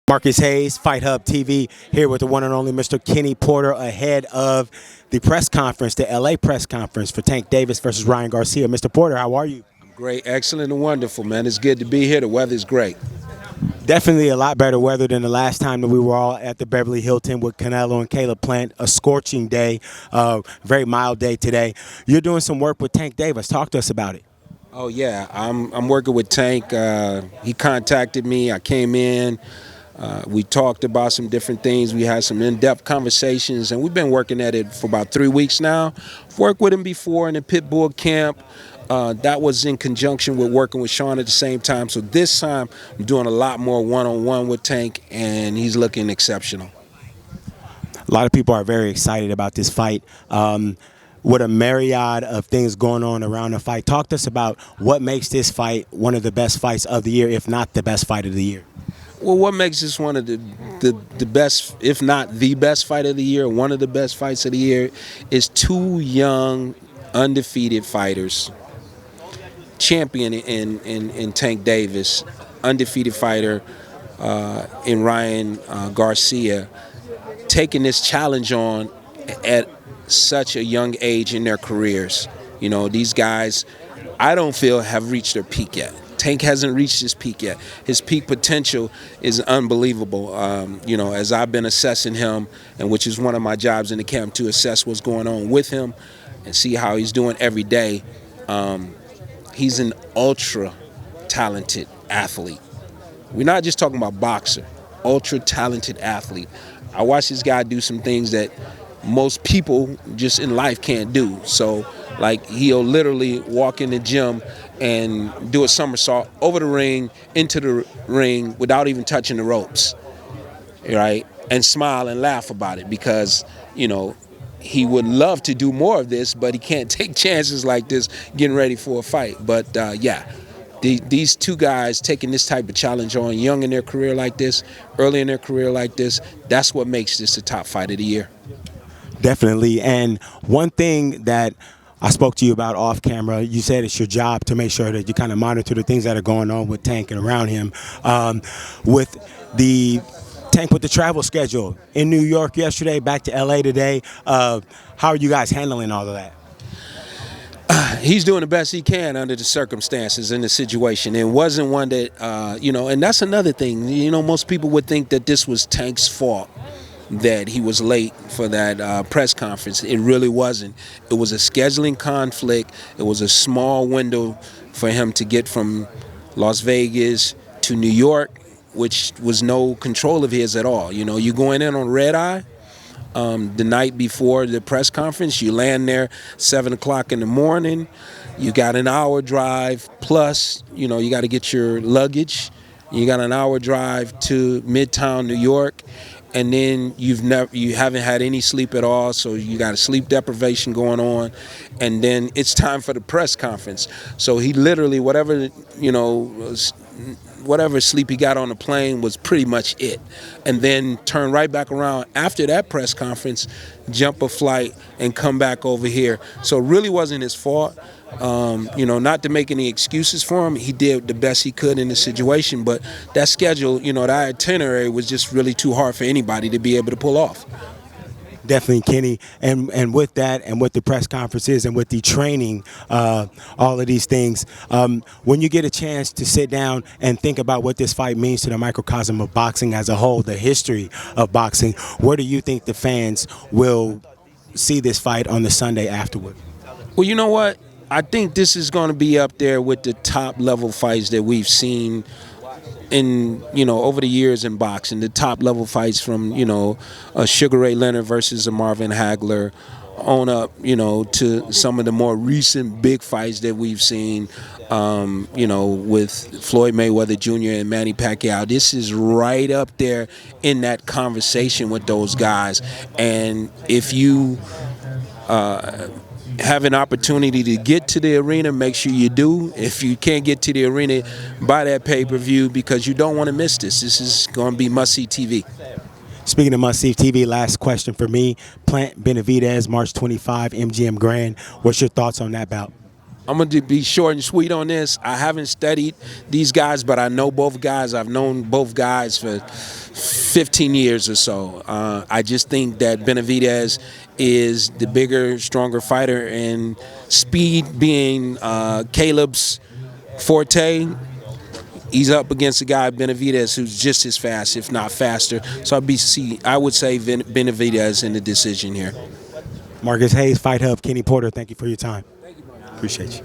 Marcus Hayes, Fight Hub TV, here with the one and only Mr. Kenny Porter ahead of the press conference, the LA press conference for Tank Davis versus Ryan Garcia. Mr. Porter, how are you? Great, excellent, and wonderful, man. It's good to be here. The weather's great. Definitely a lot better weather than the last time that we were all at the Beverly Hilton with Canelo and Caleb Plant. A scorching day, very mild day today. You're doing some work with Tank Davis. Talk to us about it. Oh yeah, I'm working with Tank. He contacted me. I came in. We talked about some different things. We had some in-depth conversations, and we've been working at it for about 3 weeks now. I've worked with him before in the Pitbull camp. That was in conjunction with working with Sean at the same time. So this time, I'm doing a lot more one-on-one with Tank, and he's looking exceptional. A lot of people are very excited about this fight. With a myriad of things going on around the fight, talk to us about what makes this fight one of the best fights of the year, if not the best fight of the year. Well, what makes this one of the best, if not the best fight of the year, one of the best fights of the year, is two young, undefeated fighters. Champion in Tank Davis, undefeated fighter in Ryan Garcia, taking this challenge on at such a young age in their careers. You know, these guys, I don't feel have reached their peak yet. Tank hasn't reached his peak yet. His peak potential is unbelievable. As I've been assessing him, and which is one of my jobs in the camp, to assess what's going on with him and see how he's doing every day. He's an ultra talented athlete. We're not just talking about boxer, ultra talented athlete. I watch this guy do some things that most people just in life can't do. So, like, he'll literally walk in the gym and do a somersault over the ring, into the ring, without even touching the ropes, right? And smile and laugh about it because, he would love to do more of this, but he can't take chances like this getting ready for a fight. But, these two guys taking this type of challenge on, young in their career like this, early in their career like this, that's what makes this the top fight of the year. Definitely. And one thing that I spoke to you about off camera, you said it's your job to make sure that you kind of monitor the things that are going on with Tank and around him. With the Tank with the travel schedule in New York yesterday, back to LA today, how are you guys handling all of that? He's doing the best he can under the circumstances in the situation. It wasn't one that, and that's another thing. Most people would think that this was Tank's fault, that he was late for that press conference. It really wasn't. It was a scheduling conflict. It was a small window for him to get from Las Vegas to New York, which was no control of his at all. You're going in on red eye the night before the press conference. You land there 7 o'clock in the morning. You got an hour drive, plus, you got to get your luggage. You got an hour drive to Midtown New York. And then you haven't had any sleep at all, so you got a sleep deprivation going on, and then it's time for the press conference. So he literally, whatever sleep he got on the plane was pretty much it, and then turn right back around after that press conference, jump a flight, and come back over here. So it really wasn't his fault. Not to make any excuses for him, he did the best he could in the situation, but that schedule, that itinerary was just really too hard for anybody to be able to pull off. Definitely, Kenny, and with that, and with the press conferences, and with the training, all of these things, when you get a chance to sit down and think about what this fight means to the microcosm of boxing as a whole, the history of boxing, where do you think the fans will see this fight on the Sunday afterward? Well, you know what? I think this is going to be up there with the top level fights that we've seen in, over the years in boxing. The top level fights from, a Sugar Ray Leonard versus a Marvin Hagler on up, to some of the more recent big fights that we've seen, with Floyd Mayweather Jr. and Manny Pacquiao. This is right up there in that conversation with those guys. And if you have an opportunity to get to the arena, make sure you do. If you can't get to the arena, buy that pay-per-view, because you don't want to miss this. This is going to be must-see TV. Speaking of must-see TV, last question for me. Plant Benavidez, March 25, MGM Grand. What's your thoughts on that bout? I'm going to be short and sweet on this. I haven't studied these guys, but I know both guys. I've known both guys for 15 years or so. I just think that Benavidez is the bigger, stronger fighter, and speed being Caleb's forte, he's up against a guy, Benavidez, who's just as fast, if not faster. So I would say Benavidez in the decision here. Marcus Hayes, Fight Hub, Kenny Porter, thank you for your time. Appreciate you.